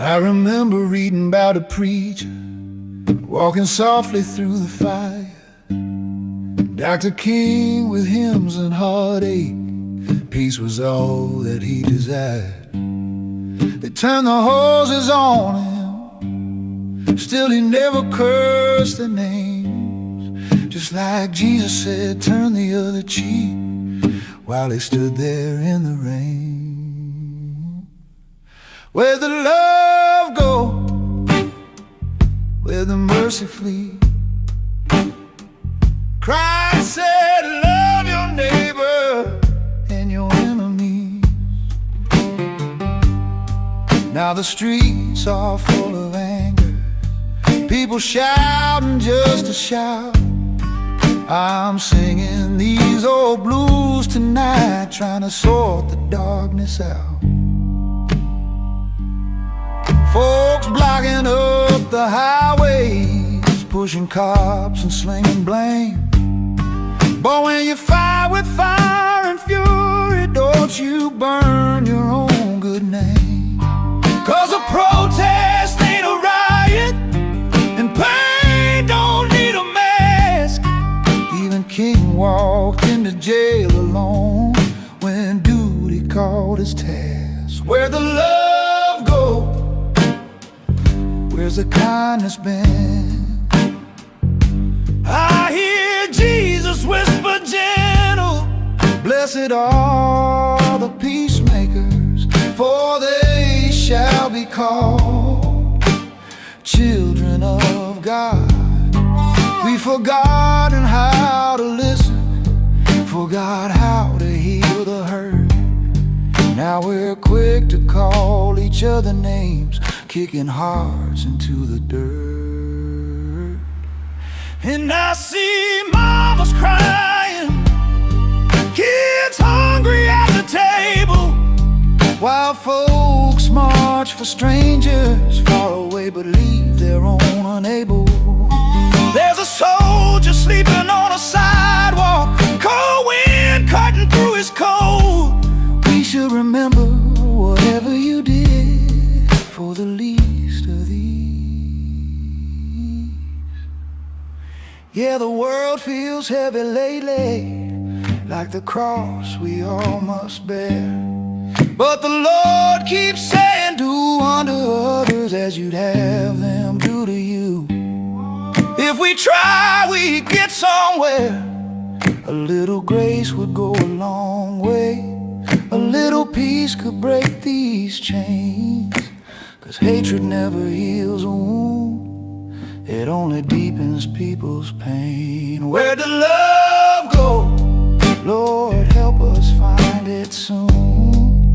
I remember reading about a preacher walking softly through the fire. Dr. King with hymns and heartache, peace was all that he desired. They turned the hoses on him, still he never cursed their names. Just like Jesus said, turn the other cheek, while he stood there in the rain. Where the love go, where the mercy flee, Christ said, love your neighbor and your enemies. Now the streets are full of anger, people shouting just to shout. I'm singing these old blues tonight, trying to sort the darkness out. Folks blocking up the highways, pushing cops and slinging blame. But when you fight with fire and fury, don't you burn your own good name. 'Cause a protest ain't a riot, and pain don't need a mask. Even King walked into jail alone when duty called his task. Where the love goes, where's the kindness been? I hear Jesus whisper gentle, blessed are the peacemakers, for they shall be called children of God. We've forgotten how to listen, forgot how to heal the hurt. Now we're quick to call each other names, kicking hearts into the dirt. And I see mamas crying, kids hungry at the table, while folks march for strangers far away but leave their own unable. There's a soldier sleeping on a sidewalk, cold wind cutting through his coat. We should remember whatever you did for the least of these. Yeah, the world feels heavy lately, like the cross we all must bear. But the Lord keeps saying, do unto others as you'd have them do to you. If we try, we get somewhere. A little grace would go a long way. A little peace could break these chains. 'Cause hatred never heals a wound, it only deepens people's pain. Where did love go? Lord, help us find it soon.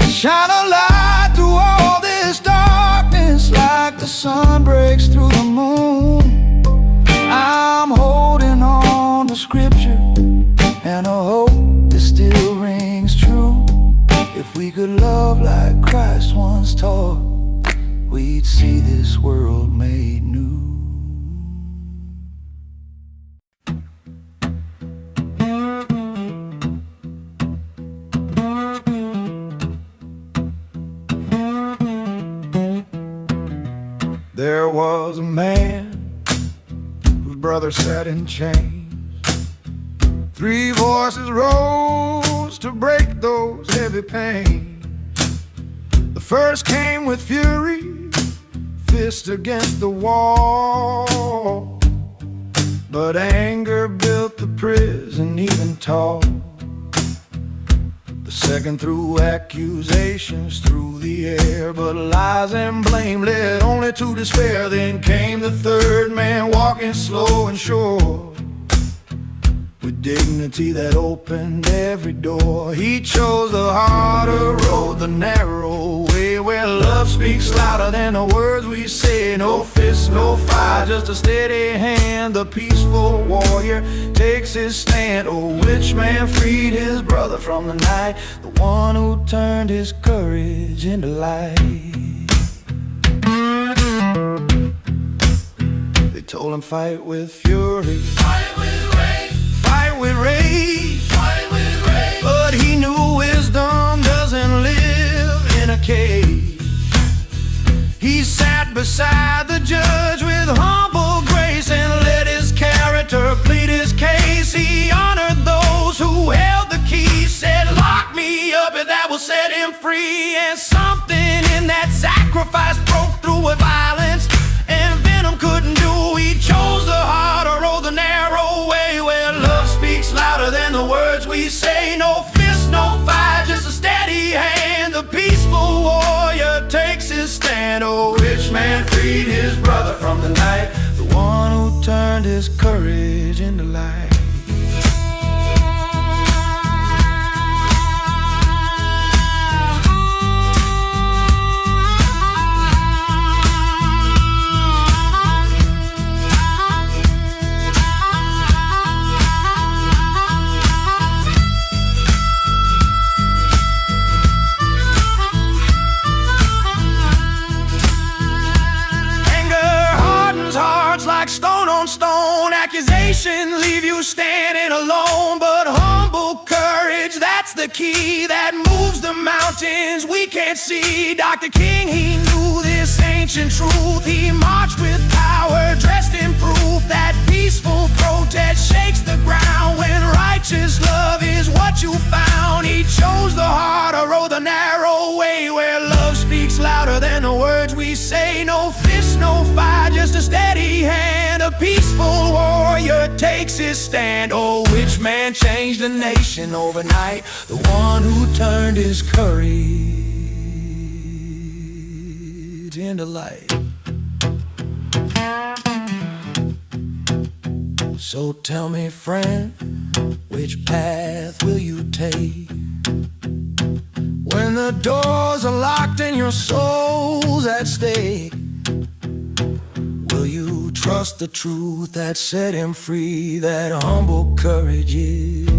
Shine a light through all this darkness, like the sun breaks through the moon. I'm holding on to scripture and a hope that still rings true. If we could love like Christ once taught, we'd see this world made new. There was a man whose brother sat in chains. 3 voices rose to break those heavy pains. The first came with fury, fist against the wall, but anger built the prison even tall. The second threw accusations through the air, but lies and blame led only to despair. Then came the third man, walking slow and sure, with dignity that opened every door. He chose the harder road, the narrow way, where love speaks louder than the words we say. No fist, no fire, just a steady hand. The peaceful warrior takes his stand. Oh, which man freed his brother from the night? The one who turned his courage into light. They told him, fight with fury, fight with rage, fight with rage, fight with rage. But he knew wisdom doesn't live in a cage. devil set him free. And something in that sacrifice broke through with violence, and venom couldn't do. He chose the harder road, the narrow way, where love speaks louder than the words we say. No fist, no fire, just a steady hand. The peaceful warrior takes his stand. Oh, rich man freed his brother from the night, the one who turned his courage into light. Like stone on stone, accusations leave you standing alone. But humble courage, that's the key that moves the mountains we can't see. Dr. King, he knew this ancient truth. He marched with power, dressed in proof that peaceful protest shakes the ground. When righteous love is what you found, he chose the harder road, the narrow way, where love speaks louder than the words we say. No fist, no fire, just a steady hand. A peaceful warrior takes his stand. Oh, which man changed the nation overnight? The one who turned his courage into light. So tell me, friend, which path will you take when the doors are locked and your soul's at stake? Will you trust the truth that set him free, that humble courage is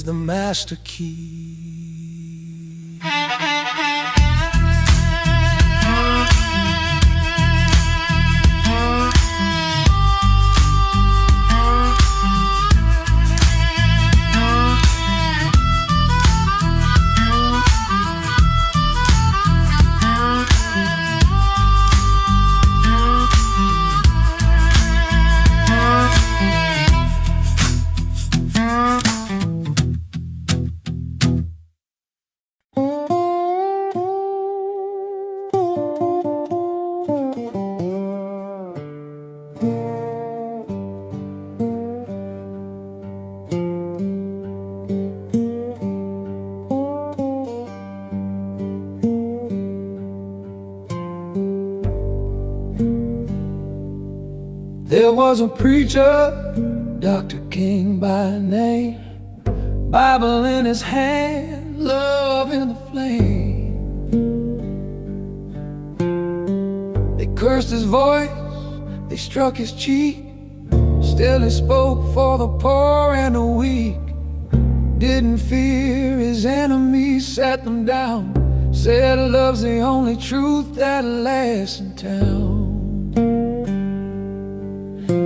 the master key? There was a preacher, Dr. King by name, Bible in his hand, love in the flame. They cursed his voice, they struck his cheek, still he spoke for the poor and the weak. Didn't fear his enemies, sat them down, said love's the only truth that lasts in town.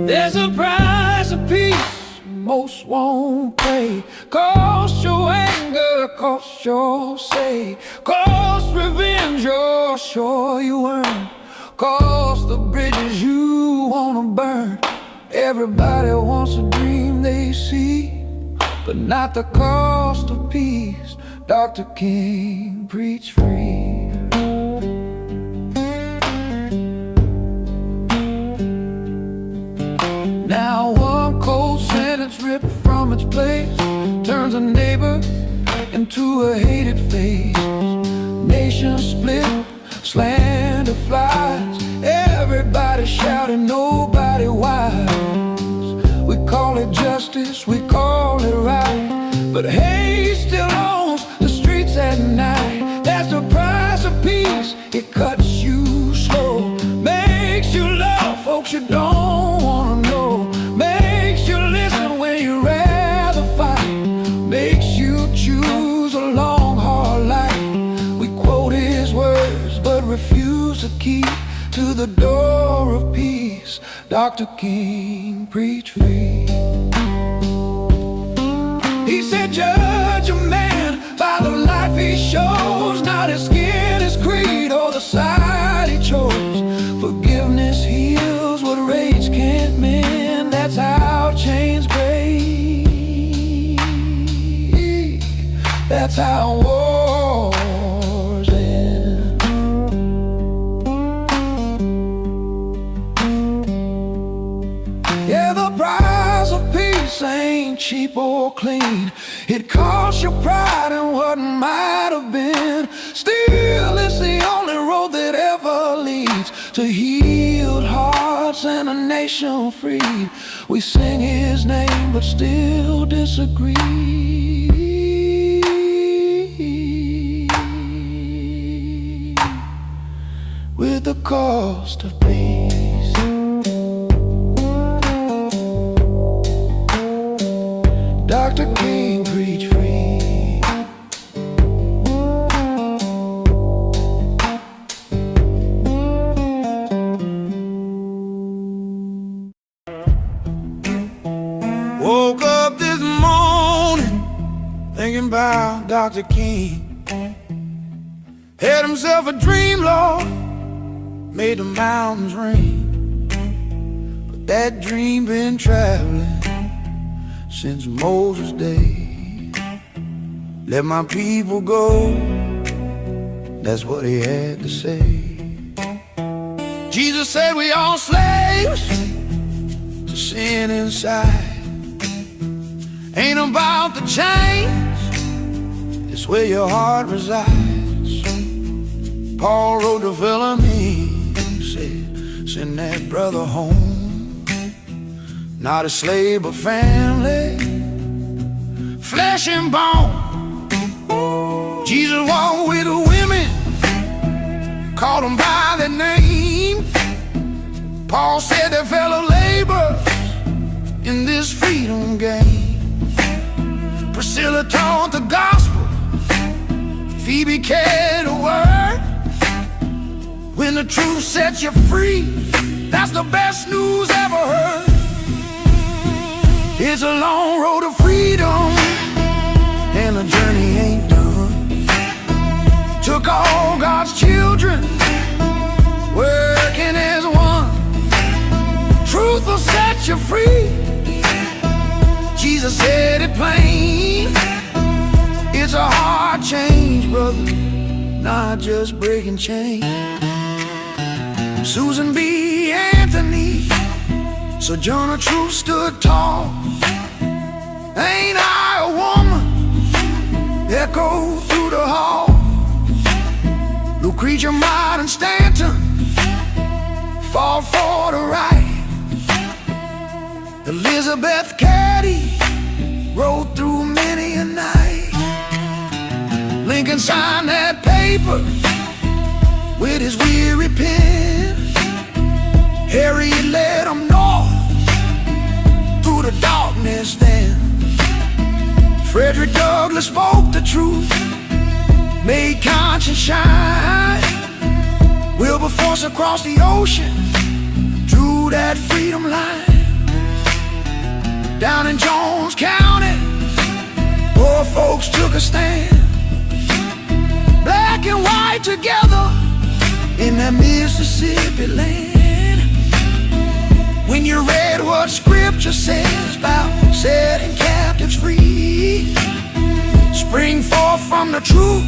There's a price of peace most won't pay. Cost your anger, cost your say. Cost revenge you're sure you earn. Cost the bridges you wanna burn. Everybody wants a dream they see, but not the cost of peace. Dr. King preached free. Now one cold sentence ripped from its place turns a neighbor into a hated face. Nation split, slander flies, everybody shouting, nobody wise. We call it justice, we call it right, but hate still owns the streets at night. That's the price of peace, it cuts you slow, makes you love folks you don't wanna know, makes you listen when you'd rather fight, makes you choose a long hard life. We quote his words but refuse to keep to the door of peace. Dr. King preached free. He said, judge a man by the life he shows, not his skin, his creed, or the side he chose. Forgiveness heals what rage can't mend. That's how chains break. That's how wars end. Yeah, the price of peace ain't cheap or clean. It costs your pride and what might have been. Still, it's the only road that ever leads to healed hearts and a nation freed. We sing his name but still disagree with the cost of peace. Dr. King preach free. Woke up this morning thinking about Dr. King. Had himself a dream, Lord, made the mountains rain. But that dream been traveling since Moses' day. Let my people go, that's what he had to say. Jesus said we all slaves to sin inside. Ain't about the chains, it's where your heart resides. Paul wrote to Philemon, said, send that brother home. Not a slave but family, flesh and bone. Jesus walked with the women, called them by their name. Paul said they fellow laborers in this freedom game. Priscilla taught the gospel, Phoebe carried the word. When the truth sets you free, that's the best news ever heard. It's a long road to freedom, and the journey ain't done. Took all God's children, working as one. Truth will set you free, Jesus said it plain. It's a hard change, brother, not just breaking chains. Susan B. Anthony, Sojourner Truth stood tall. Ain't I a woman? Echoed through the hall. Lucretia Martin Stanton fought for the right. Elizabeth Cady rode through many a night. Lincoln signed that paper with his weary pen. Harriet led him north through the darkness then. Frederick Douglass spoke the truth, made conscience shine. Wilberforce across the ocean drew that freedom line. Down in Jones County, poor folks took a stand. Black and white together in that Mississippi land. When you read what scripture says about setting captives free, spring forth from the truth,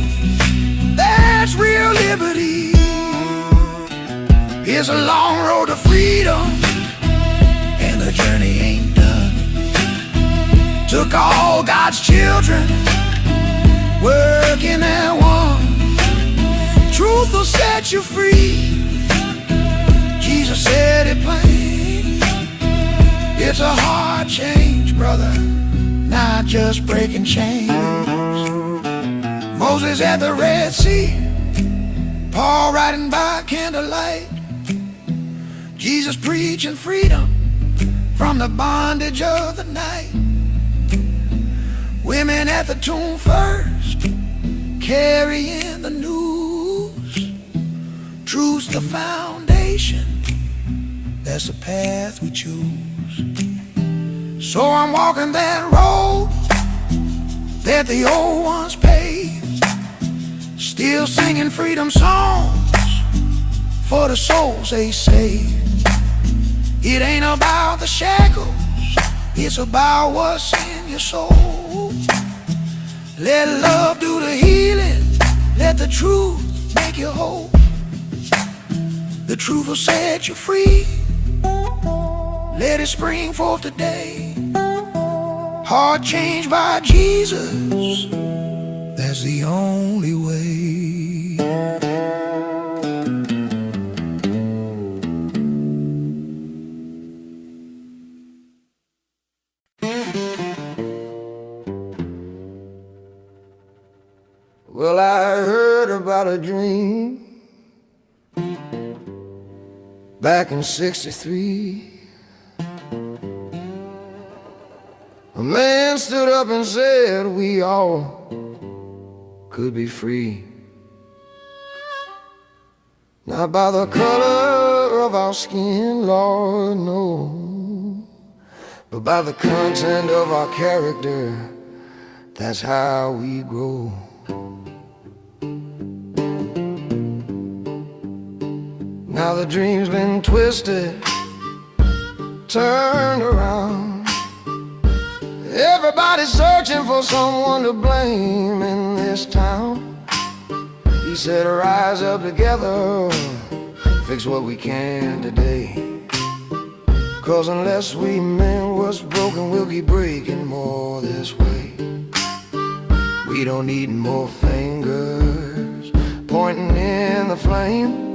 that's real liberty. Here's a long road to freedom, and the journey ain't done. Took all God's children, working at one. Truth will set you free, Jesus said it plain. It's a hard change, brother, not just breaking chains. Moses at the Red Sea, Paul riding by candlelight. Jesus preaching freedom from the bondage of the night. Women at the tomb first, carrying the news. Truth's the foundation, that's the path we choose. So I'm walking that road that the old ones paved, still singing freedom songs for the souls they saved. It ain't about the shackles, it's about what's in your soul. Let love do the healing. Let the truth make you whole. The truth will set you free. Let it spring forth today. Heart changed by Jesus, that's the only way. Well, I heard about a dream back in '63. A man stood up and said we all could be free. Not by the color of our skin, Lord, no, but by the content of our character. That's how we grow. Now the dream's been twisted, turned around. Everybody's searching for someone to blame in this town. He said, rise up together, fix what we can today. 'Cause unless we mend what's broken, we'll keep breaking more this way. We don't need more fingers pointing in the flame.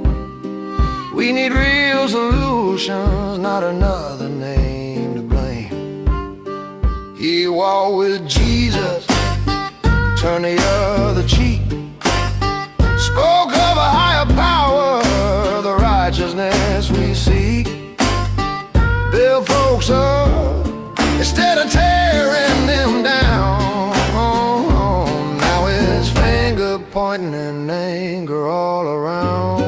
We need real solutions, not another name to blame. He walked with Jesus, turned the other cheek, spoke of a higher power, the righteousness we seek. Build folks up instead of tearing them down. Now it's finger pointing and anger all around.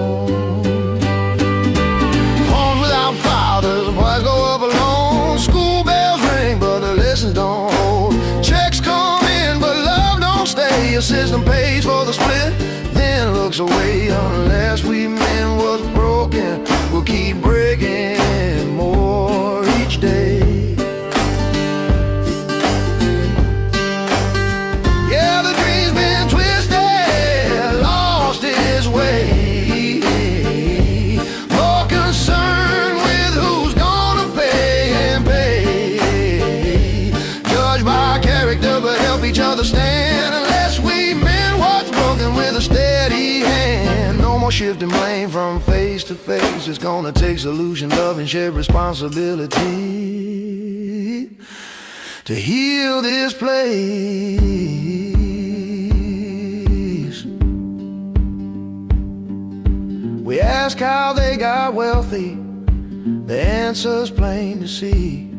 Boys go up alone, school bells ring, but the lessons don't hold. Checks come in, but love don't stay. Your system pays for the split, then looks away. Unless we mend what's broken, we'll keep breaking more each day. Yeah, the dream's been twisted, lost its way. More concerned with who's but help each other stand. Unless we mend what's broken with a steady hand. No more shifting blame from face to face. It's gonna take solution, love, and shared responsibility to heal this place. We ask how they got wealthy, the answer's plain to see.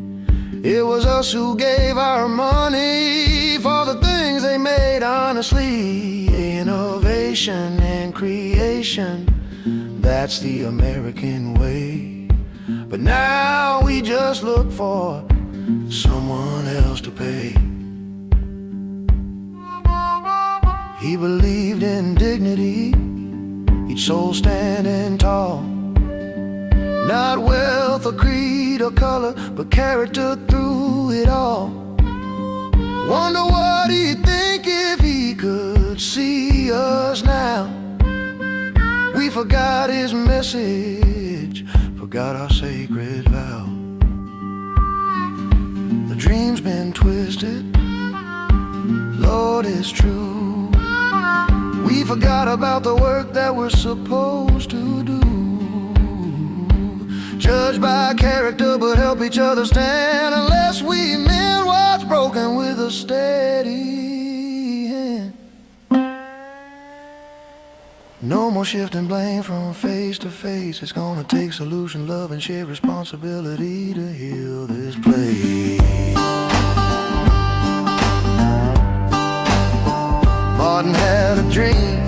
It was us who gave our money for the things they made honestly. Innovation and creation, that's the American way. But now we just look for someone else to pay. He believed in dignity, each soul standing tall. Not wealth or creed or color, but character through it all. Wonder what he'd think if he could see us now. We forgot his message, forgot our sacred vow. The dream's been twisted, Lord, it's true. We forgot about the work that we're supposed to do. Judge by character, but help each other stand. Unless we mend what's broken with a steady hand. No more shifting blame from face to face. It's gonna take solution, love, and shared responsibility to heal this place. Martin had a dream